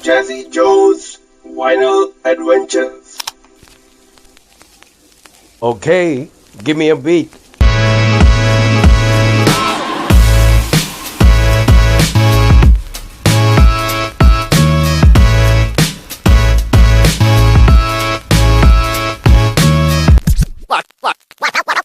Jazzy Joe's Vinyl Adventures. Okay, give me a beat.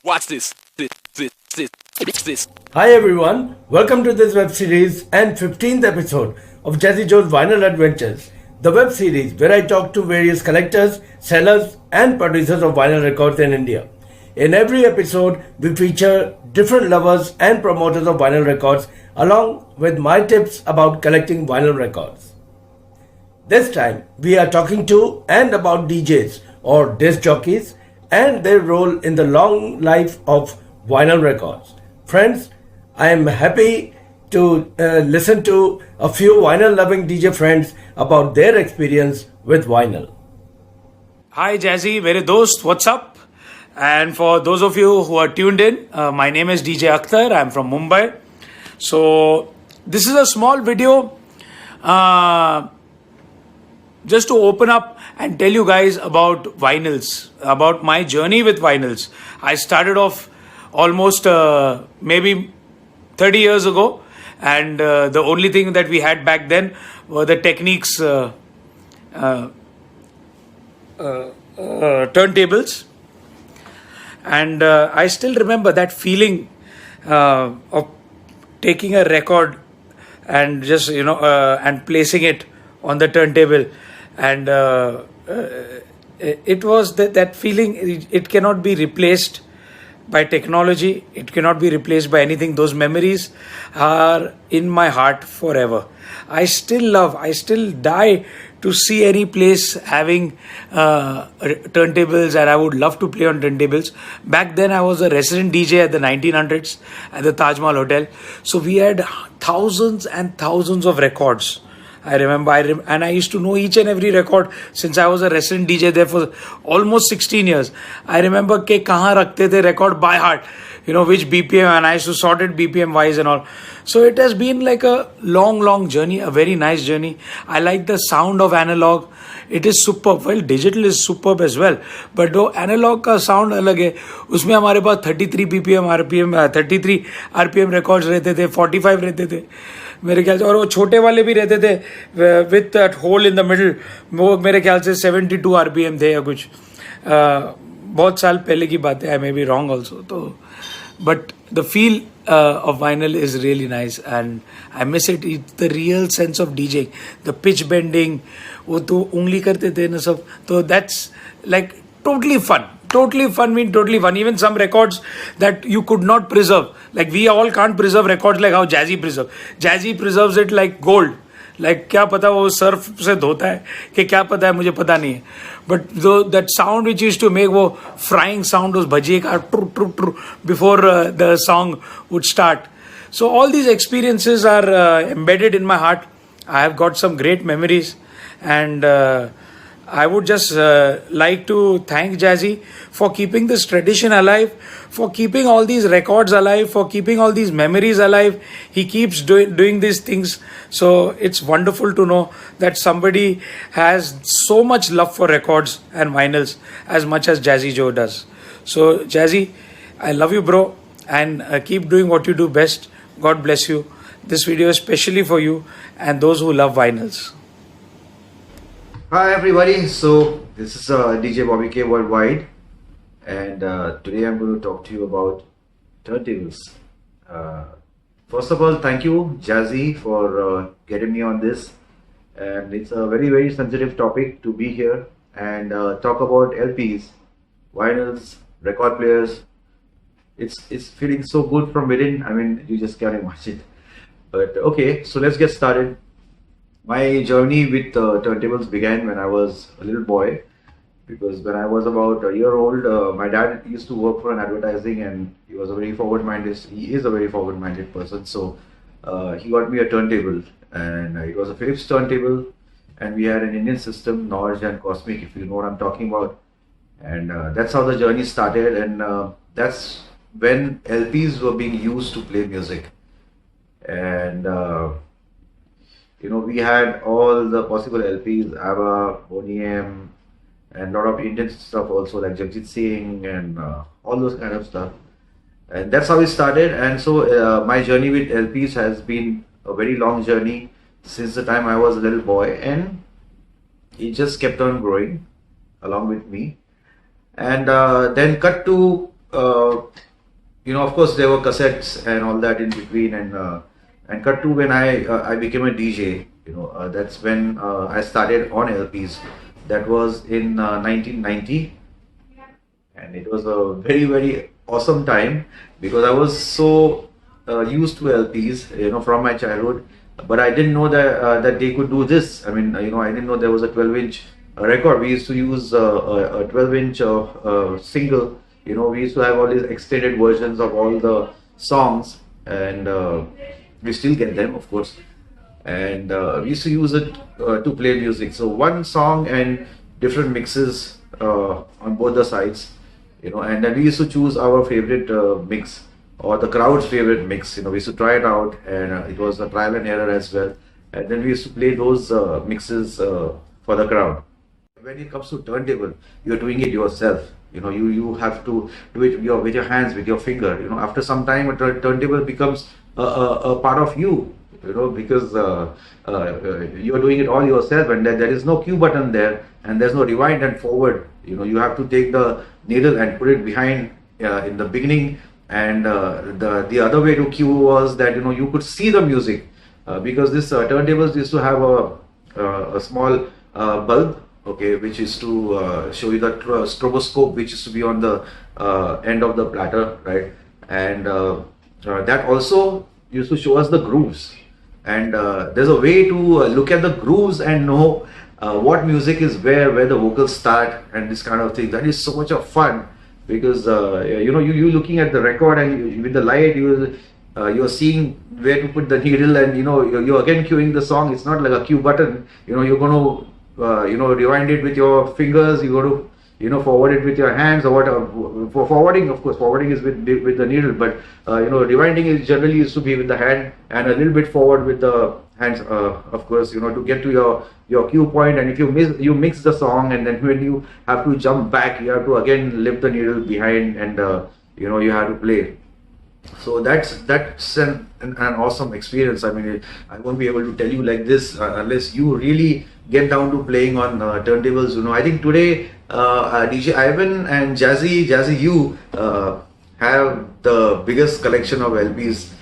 Watch this. This. Hi everyone, welcome to this web series and 15th episode of Jazzy Joe's Vinyl Adventures, the web series where I talk to various collectors, sellers and producers of vinyl records in India. In every episode, we feature different lovers and promoters of vinyl records along with my tips about collecting vinyl records. This time, we are talking to and about DJs or disc jockeys and their role in the long life of vinyl records. Friends, I am happy to listen to a few vinyl loving DJ friends about their experience with vinyl. Hi Jazzy, mere dost, what's up? And for those of you who are tuned in, my name is DJ Akhtar, I'm from Mumbai. So this is a small video just to open up and tell you guys about vinyls, about my journey with vinyls. I started off almost maybe 30 years ago, and the only thing that we had back then were the Technics turntables. And I still remember that feeling of taking a record and just, and placing it on the turntable. And it was that feeling, it cannot be replaced by technology. It cannot be replaced by anything. Those memories are in my heart forever. I still die to see any place having turntables, and I would love to play on turntables. Back then I was a resident DJ at the 1900s at the Taj Mahal Hotel. So we had thousands and thousands of records. I remember, and I used to know each and every record since I was a resident DJ there for almost 16 years. I remember ke kahan rakhte the record by heart, which BPM, and I used to sort it BPM wise and all. So it has been like a long journey, a very nice journey. I like the sound of analog. It is superb. Well, digital is superb as well. But though analog का sound अलग है, उसमें हमारे पास 33 BPM, RPM, 33 RPM records रहते थे, 45 रहते थे मेरे ख्याल से, और वो छोटे वाले भी रहते थे with that hole in the middle, वो मेरे ख्याल से 72 RPM थे या कुछ. बहुत साल पहले की बात है, I may be wrong also. तो but the feel of vinyl is really nice and I miss it. It's the real sense of DJing, the pitch bending, वो तो उंगली करते थे ना सब, तो that's like totally fun. Totally fun. Even some records that you could not preserve, like we all can't preserve records like how Jazzy preserves. Jazzy preserves it like gold. Like क्या पता वो सर्फ से धोता है कि क्या पता है, मुझे पता नहीं है. But that sound which used to make वो frying sound उस भजिए का true before the song would start. So all these experiences are embedded in my heart. I have got some great memories, and I would just like to thank Jazzy for keeping this tradition alive, for keeping all these records alive, for keeping all these memories alive. He keeps doing these things. So it's wonderful to know that somebody has so much love for records and vinyls as much as Jazzy Joe does. So Jazzy, I love you, bro, and keep doing what you do best. God bless you. This video is specially for you and those who love vinyls. Hi everybody, so this is DJ Bobby K Worldwide, and today I'm going to talk to you about turntables. First of all, thank you Jazzy for getting me on this, and it's a very sensitive topic to be here and talk about LPs, vinyls, record players. It's feeling so good from within. I mean, you just can't imagine. But okay, so let's get started. My journey with turntables began when I was a little boy, because when I was about a year old, my dad used to work for an advertising, and he was a very forward-minded. He is a very forward-minded person, so he got me a turntable, and it was a Philips turntable, and we had an Indian system, Norge and Cosmic, if you know what I'm talking about, and that's how the journey started, and that's when LPs were being used to play music, and we had all the possible LPs, ABBA, OEM, and a lot of Indian stuff also, like Jagjit Singh and all those kind of stuff. And that's how it started. And so my journey with LPs has been a very long journey since the time I was a little boy, and it just kept on growing along with me. And then cut to of course there were cassettes and all that in between, and cut to when I became a DJ. That's when I started on LPs. That was in 1990, and it was a very, very awesome time because I was so used to LPs, from my childhood. But I didn't know that they could do this. I mean, I didn't know there was a 12-inch record. We used to use a 12-inch single. We used to have all these extended versions of all the songs, and we still get them, of course. And we used to use it to play music. So one song and different mixes on both the sides, and then we used to choose our favorite mix or the crowd's favorite mix. We used to try it out, and it was a trial and error as well. And then we used to play those mixes for the crowd. When it comes to turntable, you're doing it yourself. You have to do it with your hands, with your finger. After some time, a turntable becomes a part of you. Because you're doing it all yourself, and there is no cue button there, and there's no rewind and forward. You have to take the needle and put it behind in the beginning, and the other way to cue was that you could see the music because this turntables used to have a small bulb, okay, which is to show you the stroboscope, which is to be on the end of the platter, right? And that also used to show us the grooves. And there's a way to look at the grooves and know what music is where the vocals start and this kind of thing. That is so much of fun because you looking at the record and with the light you're seeing where to put the needle, and you're again cueing the song. It's not like a cue button. You're going to rewind it with your fingers. You got to forward it with your hands or whatever. For forwarding, of course, forwarding is with the needle, but rewinding is generally used to be with the hand and a little bit forward with the hands, of course, to get to your cue point. And if you mix the song, and then when you have to jump back, you have to again lift the needle behind, and you have to play. So that's an awesome experience. I mean, I won't be able to tell you like this unless you really get down to playing on turntables. I think today DJ Ivan and Jazzy Joe have the biggest collection of LPs,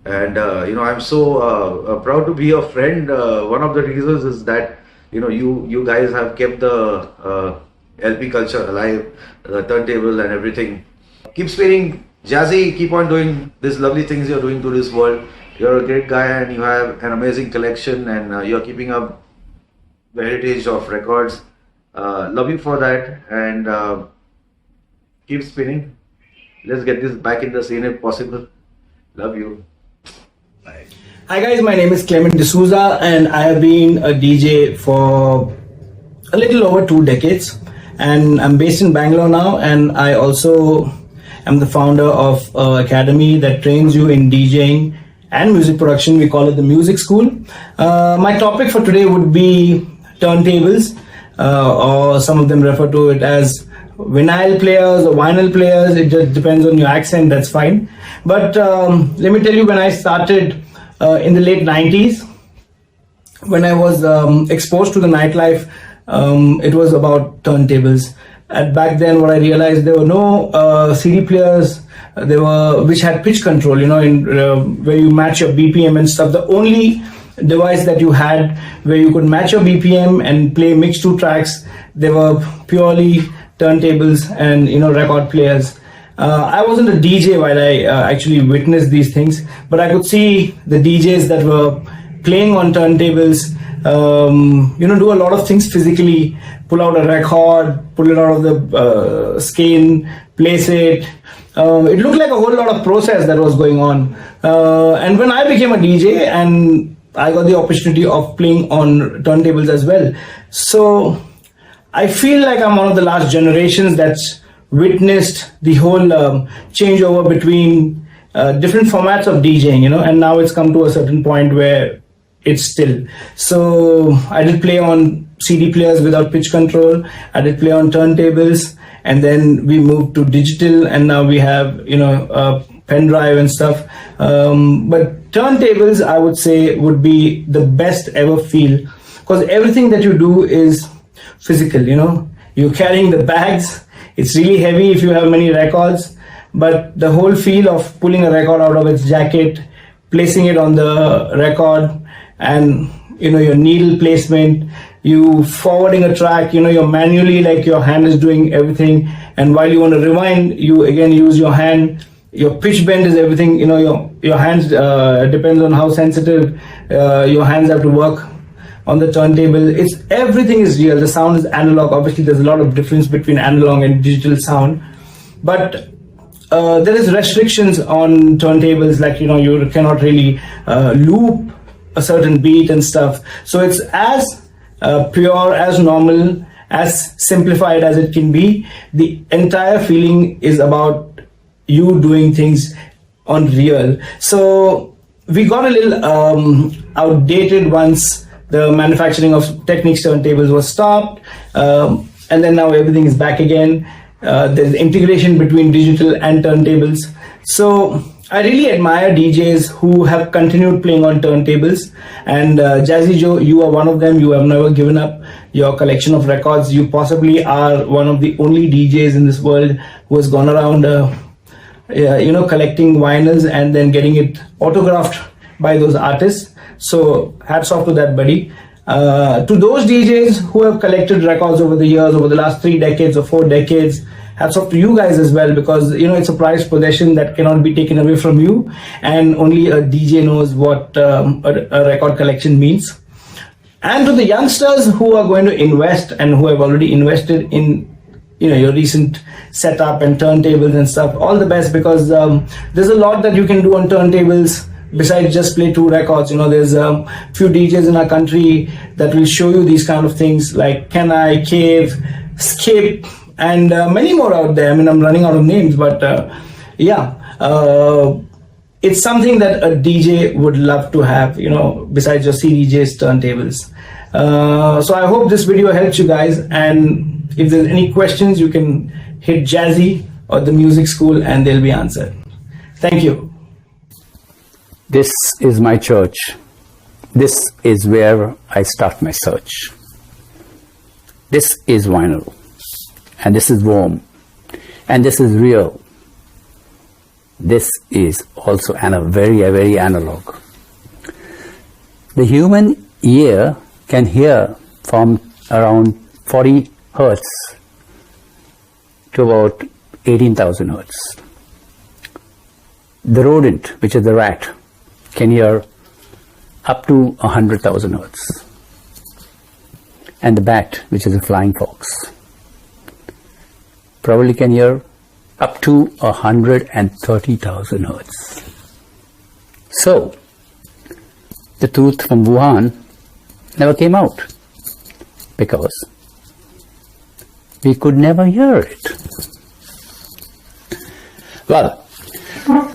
and I'm so proud to be your friend. One of the reasons is that you guys have kept the LP culture alive, the turntable and everything. Keep spinning, Jazzy. Keep on doing these lovely things you're doing to this world. You're a great guy, and you have an amazing collection, and you're keeping up the heritage of records. Love you for that, and keep spinning. Let's get this back in the scene if possible. Love you. Bye. Hi guys, my name is Clement De Souza, and I have been a DJ for a little over 2 decades, and I'm based in Bangalore now, and I also am the founder of an academy that trains you in DJing and music production. We call it the Music School. My topic for today would be turntables, or some of them refer to it as vinyl players or vinyl players. It just depends on your accent, that's fine. But let me tell you, when I started in the late 90s, when I was exposed to the nightlife, it was about turntables. And back then, what I realized, there were no CD players, which had pitch control, where you match your BPM and stuff. The only device that you had where you could match your BPM and play mix 2 tracks, they were purely turntables and record players. I wasn't a DJ while I actually witnessed these things, but I could see the DJs that were playing on turntables do a lot of things physically. Pull out a record, pull it out of the skin, place it. It looked like a whole lot of process that was going on. And when I became a DJ, and I got the opportunity of playing on turntables as well, so I feel like I'm one of the last generations that's witnessed the whole changeover between different formats of DJing, and now it's come to a certain point where it still. So I did play on CD players without pitch control. I did play on turntables, and then we moved to digital, and now we have a pen drive and stuff. But turntables, I would say, would be the best ever feel, because everything that you do is physical. You're carrying the bags. It's really heavy if you have many records, but the whole feel of pulling a record out of its jacket, placing it on the record, and your needle placement, you forwarding a track, you're manually, like your hand is doing everything, and while you want to rewind, you again use your hand. Your pitch bend is everything. Your hands depends on how sensitive your hands have to work on the turntable. Everything is real. The sound is analog. Obviously there's a lot of difference between analog and digital sound, but there is restrictions on turntables, like you cannot really loop a certain beat and stuff. So it's as pure, as normal, as simplified as it can be. The entire feeling is about you doing things on real. So we got a little outdated once the manufacturing of Technics turntables was stopped, and then now everything is back again. There's integration between digital and turntables. So I really admire DJs who have continued playing on turntables, and Jazzy Joe, you are one of them. You have never given up your collection of records. You possibly are one of the only DJs in this world who has gone around collecting vinyls and then getting it autographed by those artists. So hats off to that, buddy. To those DJs who have collected records over the years, over the last 3 decades or 4 decades, hats off to you guys as well, because it's a prized possession that cannot be taken away from you, and only a DJ knows what a record collection means. And to the youngsters who are going to invest and who have already invested in your recent setup and turntables and stuff, all the best, because there's a lot that you can do on turntables besides just play 2 records. There's a few DJs in our country that will show you these kind of things, like Kenai, Cave, Skip, and many more out there. I mean, I'm running out of names, but it's something that a DJ would love to have, besides your CDJs, turntables. So I hope this video helps you guys, and if there's any questions, you can hit Jazzy or the music school and they'll be answered. Thank you. This is my church. This is where I start my search. This is vinyl, and this is warm, and this is real. This is also very, very analog. The human ear can hear from around 40 hertz to about 18,000 hertz. The rodent, which is the rat, can hear up to 100,000 hertz. And the bat, which is a flying fox, probably can hear up to 130,000 hertz. So, the truth from Wuhan never came out, because we could never hear it. Well,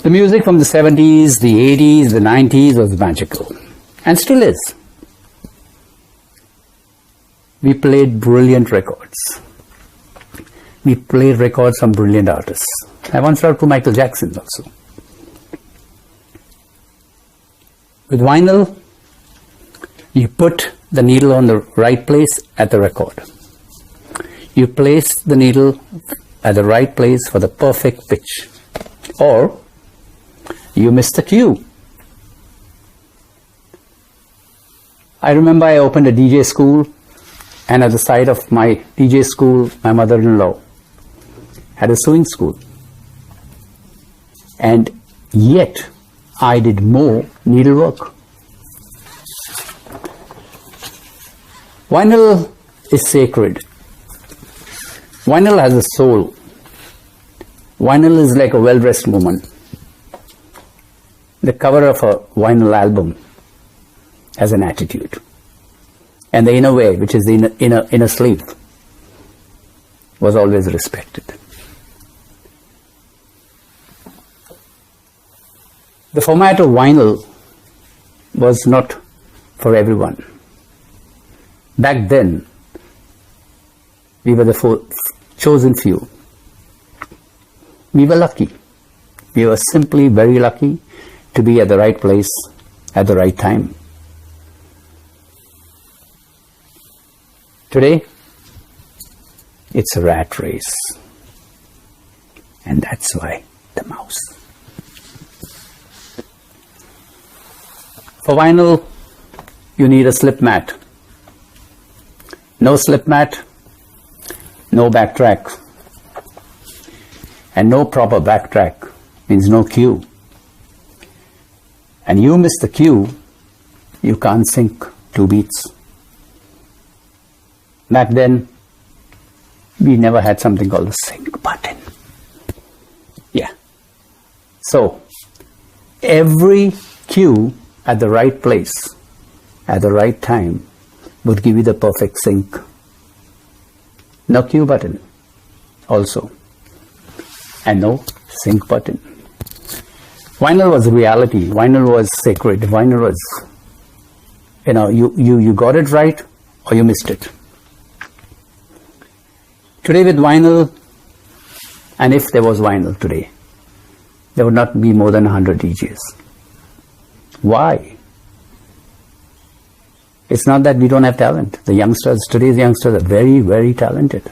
the music from the 70s, the 80s, the 90s was magical, and still is. We played brilliant records. We played records from brilliant artists. I once wrote to Michael Jackson also. With vinyl, you put the needle on the right place at the record. You place the needle at the right place for the perfect pitch, or you miss the cue. I remember I opened a DJ school, and at the side of my DJ school, my mother-in-law had a sewing school. And yet, I did more needlework. Vinyl is sacred. Vinyl has a soul. Vinyl is like a well-dressed woman. The cover of a vinyl album has an attitude. And the inner way, which is the inner sleeve, was always respected. The format of vinyl was not for everyone. Back then, we were the chosen few. We were lucky. We were simply very lucky to be at the right place at the right time. Today, it's a rat race. And that's why the mouse. For vinyl, you need a slip mat. No slip mat, no backtrack. And no proper backtrack means no cue. And you miss the cue, you can't sync 2 beats. Back then, we never had something called a sync button. Yeah. So, every cue at the right place, at the right time, would give you the perfect sync. No cue button also. And no sync button. Vinyl was reality. Vinyl was sacred. Vinyl was, you got it right or you missed it. Today with vinyl, and if there was vinyl today, there would not be more than 100 DJs. Why? It's not that we don't have talent. The youngsters, today's youngsters are very, very talented.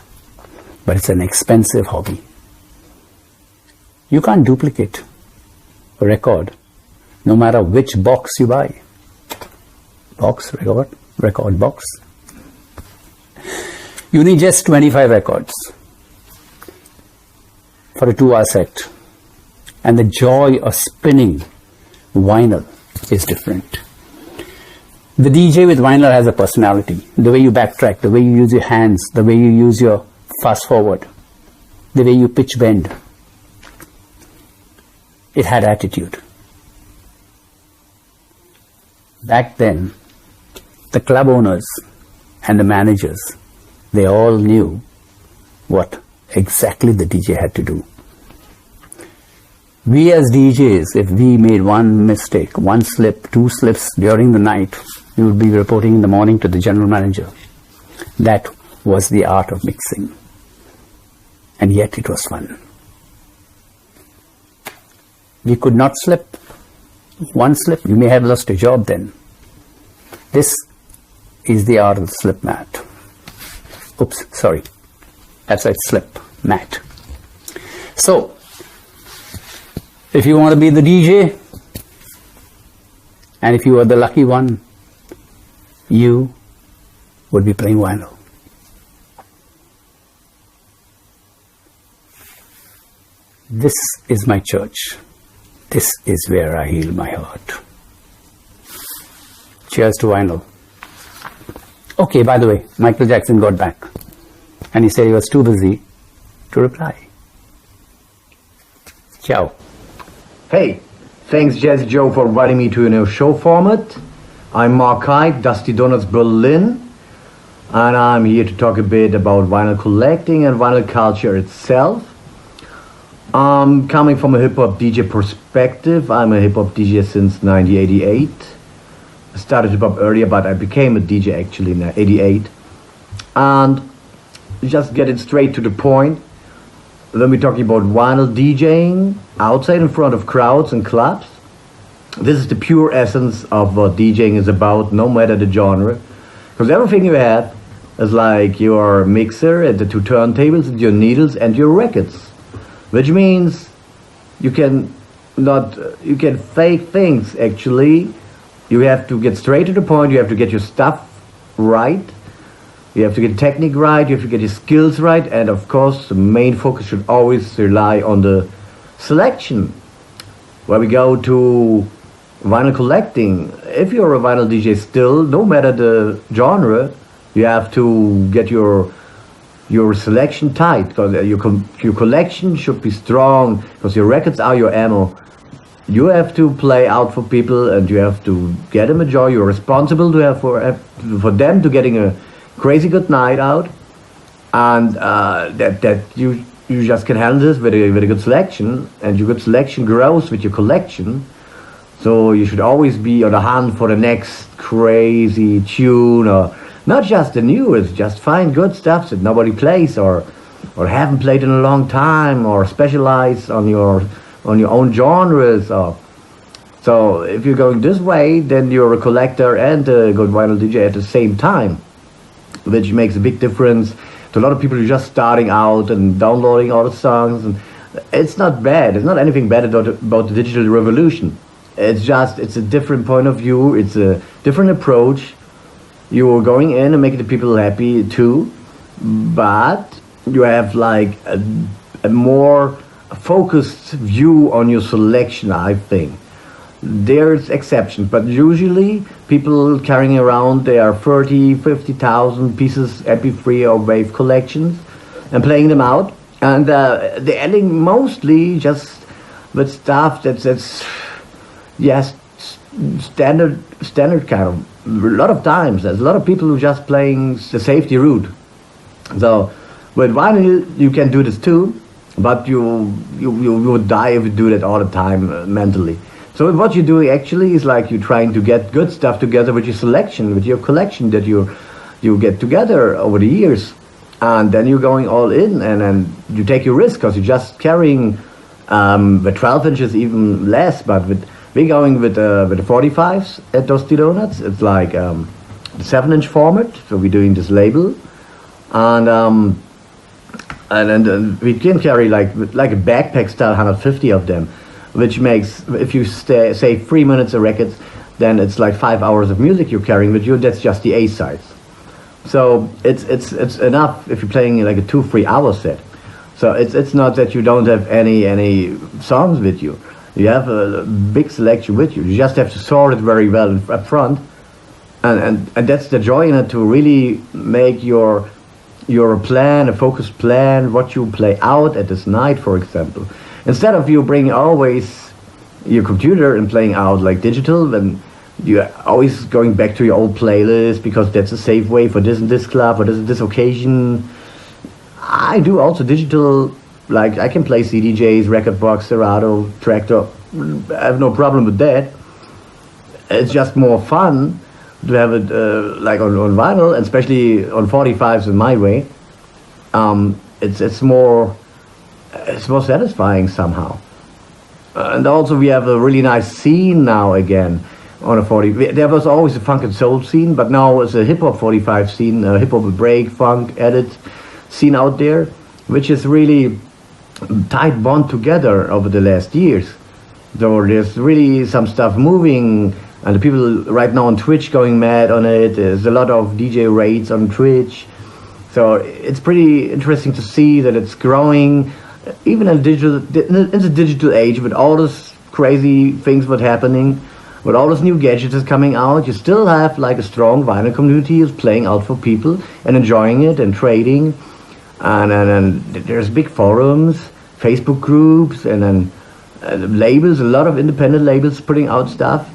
But it's an expensive hobby. You can't duplicate a record, no matter which box you buy. Box, record box. You need just 25 records for a 2-hour set. And the joy of spinning vinyl is different. The DJ with vinyl has a personality. The way you backtrack, the way you use your hands, the way you use your fast forward, the way you pitch bend. It had attitude. Back then, the club owners and the managers, they all knew what exactly the DJ had to do. We as DJs, if we made one mistake, 1 slip, 2 slips during the night, we would be reporting in the morning to the general manager. That was the art of mixing. And yet it was fun. We could not slip. 1 slip, you may have lost your job then. This is the art of the slip mat. Oops, sorry. That's right, slip mat. So, if you want to be the DJ, and if you are the lucky one, you would be playing vinyl. This is my church. This is where I heal my heart. Cheers to vinyl. Okay, by the way, Michael Jackson got back. And he said he was too busy to reply. Ciao. Hey, thanks Jazzy Joe for inviting me to your new show format. I'm Mark Hyde, Dusty Donuts Berlin, and I'm here to talk a bit about vinyl collecting and vinyl culture itself. Coming from a hip-hop DJ perspective, I'm a hip-hop DJ since 1988. I started hip-hop earlier, but I became a DJ actually in 88. And just getting straight to the point, when we're talking about vinyl DJing, outside in front of crowds and clubs, this is the pure essence of what DJing is about, no matter the genre. Because everything you have is like your mixer and the 2 turntables and your needles and your records. Which means you can fake things actually. You have to get straight to the point, you have to get your stuff right, you have to get technique right, you have to get your skills right, and of course the main focus should always rely on the selection. Where we go to vinyl collecting, if you're a vinyl DJ still, no matter the genre, you have to get your selection tight, because your collection should be strong, because your records are your ammo. You have to play out for people and you have to get them a joy. You're responsible to have for them to getting a crazy good night out, and that you just can handle this with a good selection, and your good selection grows with your collection. So you should always be on the hunt for the next crazy tune, or not just the newest, just find good stuff that nobody plays or haven't played in a long time, or specialize on your own genres. So if you're going this way, then you're a collector and a good vinyl DJ at the same time, which makes a big difference to a lot of people who are just starting out and downloading all the songs. And it's not bad. It's not anything bad about the digital revolution. It's a different point of view. It's a different approach. You're going in and making the people happy too, but you have like a more focused view on your selection, I think. There's exceptions, but usually people carrying around their 50,000 pieces MP3 or WAV collections and playing them out, and they're ending mostly just with stuff that's yes, standard kind of. A lot of times there's a lot of people who just playing the safety route. So with vinyl you can do this too, but you would die if you do that all the time mentally. So what you're doing actually is like you're trying to get good stuff together with your selection, with your collection that you get together over the years, and then you're going all in, and then you take your risk because you're just carrying the 12 inches, even less. But we're going with the 45s at Toasty Donuts. It's like the 7-inch format, so we're doing this label, and then we can carry like a backpack style 150 of them, which makes, if you say 3 minutes a record, then it's like 5 hours of music you're carrying with you. That's just the A sides. So it's enough if you're playing like a 2-3 hour set. So it's not that you don't have any songs with you. You have a big selection with you. You just have to sort it very well up front, and that's the joy in it, to really make your plan, a focused plan, what you play out at this night, for example. Instead of you bringing always your computer and playing out like digital, then you're always going back to your old playlist because that's a safe way for this and this club or this occasion. I do also digital, like I can play CDJs, Record Box, Serato, Tractor. I have no problem with that. It's just more fun to have it like on vinyl, and especially on 45s in my way. It's more satisfying somehow. And also we have a really nice scene now again on a 40. There was always a funk and soul scene, but now it's a hip-hop 45 scene, a hip-hop break, funk, edit scene out there, which is really tight bond together over the last years. So there's really some stuff moving, and the people right now on Twitch going mad on it. There's a lot of DJ raids on Twitch. So it's pretty interesting to see that it's growing, even in the digital age, with all this crazy things what's happening, with all these new gadgets that's coming out. You still have like a strong vinyl community is playing out for people and enjoying it and trading. And there's big forums, Facebook groups, and then labels, a lot of independent labels putting out stuff.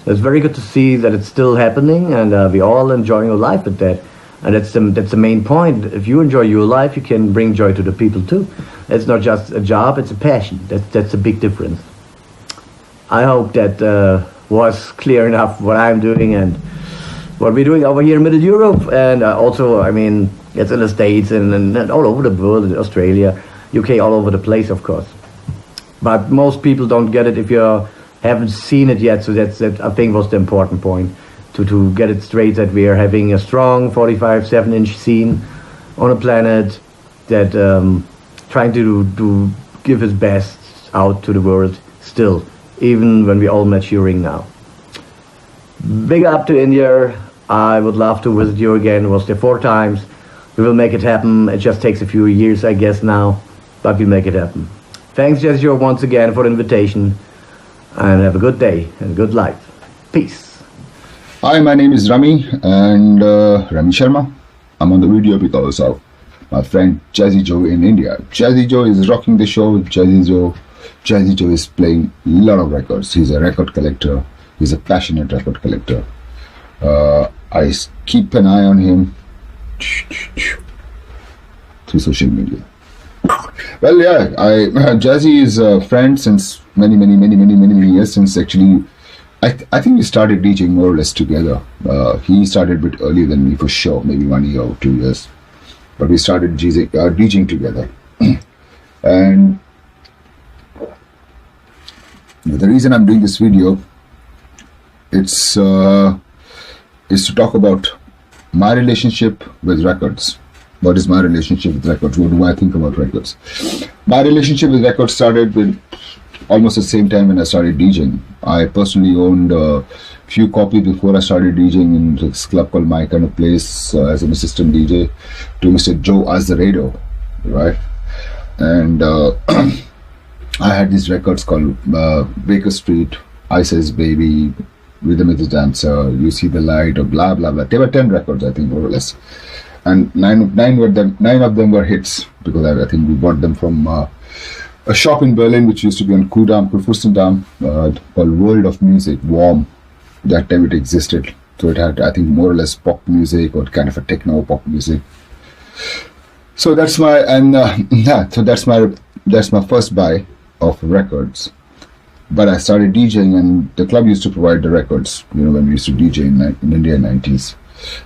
It's very good to see that it's still happening, and we're all enjoying our life with that. And that's the main point. If you enjoy your life, you can bring joy to the people too. It's not just a job, it's a passion. That's a big difference. I hope that was clear enough what I'm doing and what we're doing over here in Middle Europe. And also, I mean, it's in the States and all over the world, in Australia, UK, all over the place, of course. But most people don't get it if you haven't seen it yet. So that I think was the important point, to get it straight, that we are having a strong 45 7-inch scene on a planet that trying to give his best out to the world still, even when we're all maturing now. Big up to India. I would love to visit you again. Was there 4 times. We will make it happen. It just takes a few years, I guess, now, but we'll make it happen. Thanks, Jazzy Joe, once again for the invitation, and have a good day and a good life. Peace. Hi, my name is Rami, and Rami Sharma. I'm on the video because of my friend Jazzy Joe in India. Jazzy Joe is rocking the show. Jazzy Joe is playing a lot of records. He's a record collector. He's a passionate record collector. I keep an eye on him through social media. Well, yeah, Jazzy is a friend since many years, since actually I think we started DJing more or less together. He started a bit earlier than me for sure, maybe 1 year or 2 years. But we started DJing together. And the reason I'm doing this video, is to talk about my relationship with records. What is my relationship with records? What do I think about records? My relationship with records started with almost the same time when I started DJing. I personally owned a few copies before I started DJing in this club called My Kind of Place as an assistant DJ to Mr. Joe Azaredo, right? And I had these records called Baker Street, Ice Ice Baby, Rhythm is the Dancer, You See the Light, or blah blah blah. There were 10 records, I think, more or less, and nine of them were hits because I think we bought them from a shop in Berlin which used to be on Kurfürstendamm called World of Music, Warm. That time it existed, so it had, I think, more or less pop music or kind of a techno pop music. So that's my so that's my first buy of records. But I started DJing, and the club used to provide the records, you know, when we used to DJ in India in 90s.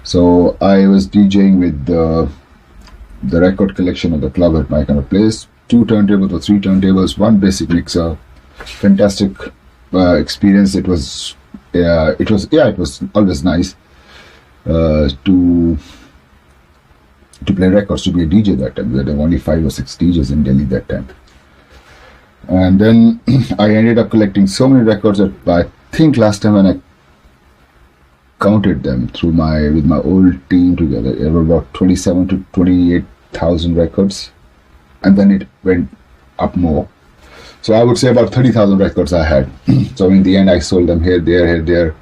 So I was DJing with the record collection of the club at My Kind of Place, 2 turntables or 3 turntables, 1 basic mixer. Fantastic experience. It was always nice to play records, to be a DJ that time. There were only 5 or 6 DJs in Delhi that time. And then I ended up collecting so many records that I think last time when I counted them with my old team together, there were about 27 to 28,000 records, and then it went up more. So I would say about 30,000 records I had. So in the end, I sold them here, there.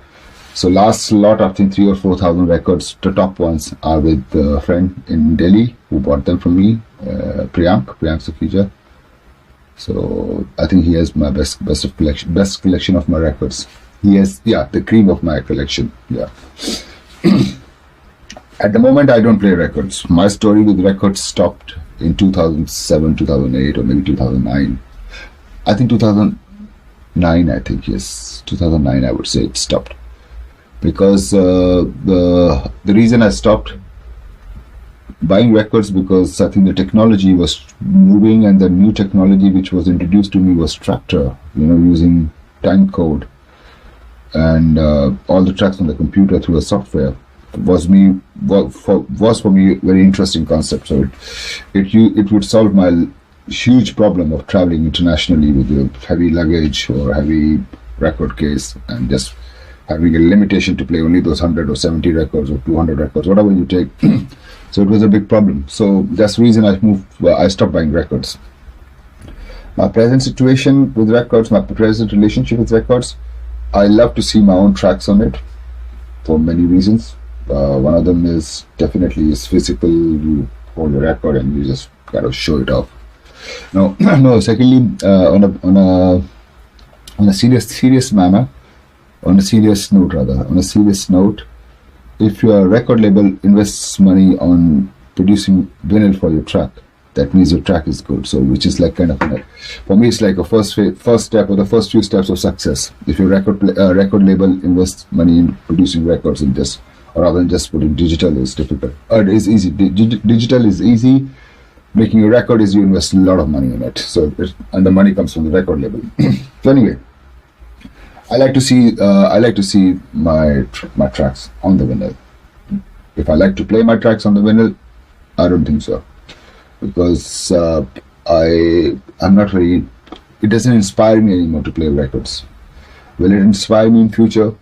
So last lot, I think 3,000 or 4,000 records. The top ones are with a friend in Delhi who bought them from me, Priyank Safija. So I think he has my best collection of my records. He has, the cream of my collection. Yeah. At the moment, I don't play records. My story with records stopped in 2007, 2008, or maybe 2009. I think 2009. I think yes, 2009. I would say it stopped because the reason I stopped buying records, because I think the technology was moving, and the new technology which was introduced to me was Tractor, using time code and all the tracks on the computer through a software was for me a very interesting concept. So it would solve my huge problem of traveling internationally with a heavy luggage or heavy record case and just having a limitation to play only those 100 or 70 records or 200 records, whatever you take. So it was a big problem. So that's the reason I stopped buying records. My present situation with records, my present relationship with records, I love to see my own tracks on it for many reasons. One of them is definitely physical. You hold a record and you just kind of show it off. No. Secondly, on a serious manner, on a serious note, if your record label invests money on producing vinyl for your track, that means your track is good. So, which is like kind of, for me, it's like a first step or the first few steps of success. If your record label invests money in producing records and rather than just putting digital is difficult. It is easy. Digital is easy. Making a record is you invest a lot of money in it. So, and the money comes from the record label. So anyway, I like to see my tracks on the vinyl. If I like to play my tracks on the vinyl, I don't think so, because I'm not very. It doesn't inspire me anymore to play records. Will it inspire me in future?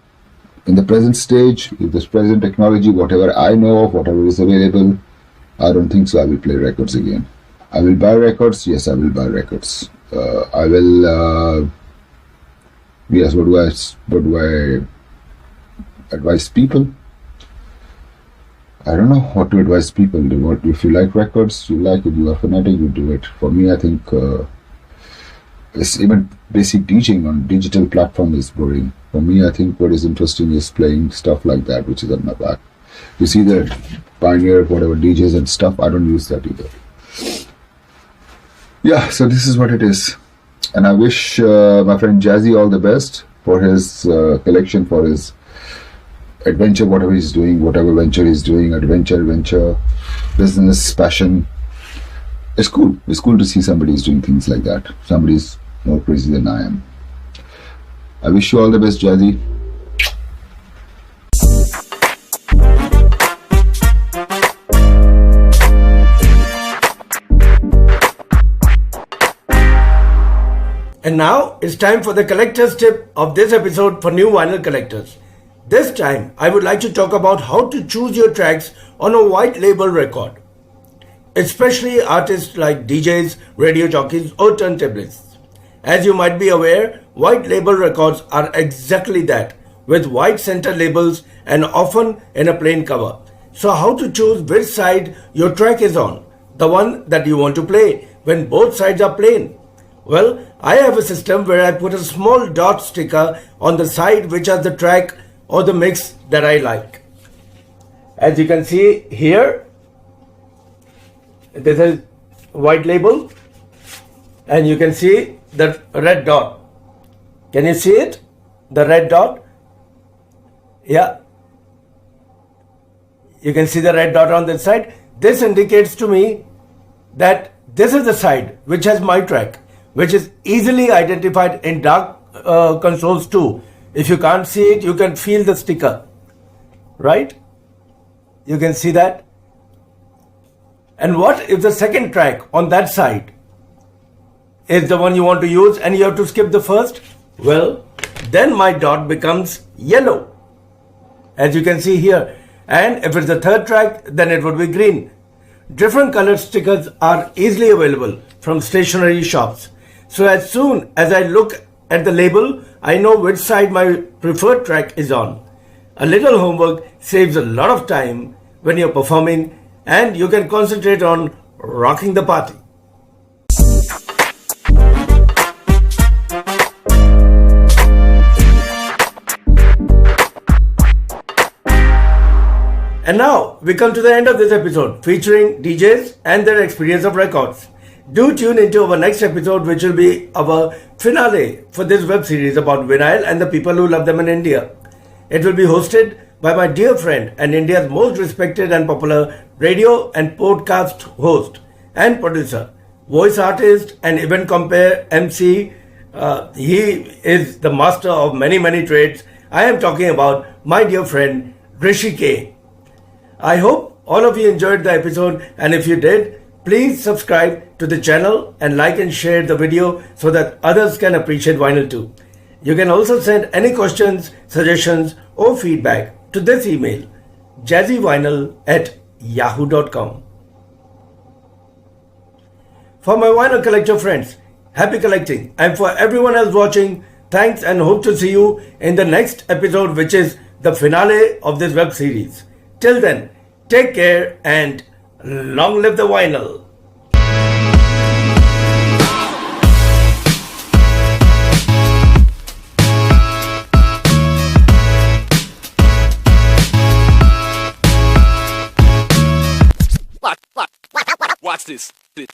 In the present stage, with this present technology, whatever I know of, whatever is available, I don't think so. I will play records again. I will buy records. Yes, I will buy records. I will. Yes, what do I advise people? I don't know what to advise people. If you like records, you like it, you are fanatic, you do it. For me, I think it's even basic DJing on digital platform is boring. For me, I think what is interesting is playing stuff like that, which is on my back. You see the Pioneer, whatever DJs and stuff, I don't use that either. Yeah, so this is what it is. And I wish my friend Jazzy all the best. for his collection, for his adventure, whatever he's doing, whatever venture he's doing, adventure, business, passion. It's cool. It's cool to see somebody is doing things like that. Somebody's more crazy than I am. I wish you all the best, Jazzy. And now it's time for the collector's tip of this episode for new vinyl collectors. This time I would like to talk about how to choose your tracks on a white label record, especially artists like DJs, radio jockeys or turntablists. As you might be aware, white label records are exactly that, with white center labels and often in a plain cover. So how to choose which side your track is on, the one that you want to play when both sides are plain? Well, I have a system where I put a small dot sticker on the side which has the track or the mix that I like. As you can see here, this is white label and you can see the red dot. Can you see it? The red dot? Yeah. You can see the red dot on this side. This indicates to me that this is the side which has my track, which is easily identified in dark consoles too. If you can't see it, you can feel the sticker, right? You can see that. And what if the second track on that side is the one you want to use and you have to skip the first? Well, then my dot becomes yellow, as you can see here. And if it's the third track, then it would be green. Different colored stickers are easily available from stationery shops. So as soon as I look at the label, I know which side my preferred track is on. A little homework saves a lot of time when you're performing and you can concentrate on rocking the party. And now we come to the end of this episode featuring DJs and their experience of records. Do tune into our next episode, which will be our finale for this web series about vinyl and the people who love them in India. It will be hosted by my dear friend and India's most respected and popular radio and podcast host and producer, voice artist and event compare MC. He is the master of many trades. I am talking about my dear friend Rishi K. I hope all of you enjoyed the episode, and if you did, please subscribe to the channel and like and share the video so that others can appreciate vinyl too. You can also send any questions, suggestions or feedback to this email jazzyvinyl@yahoo.com. For my vinyl collector friends, happy collecting, and for everyone else watching, thanks and hope to see you in the next episode, which is the finale of this web series. Till then, take care and long live the vinyl. Watch this. This.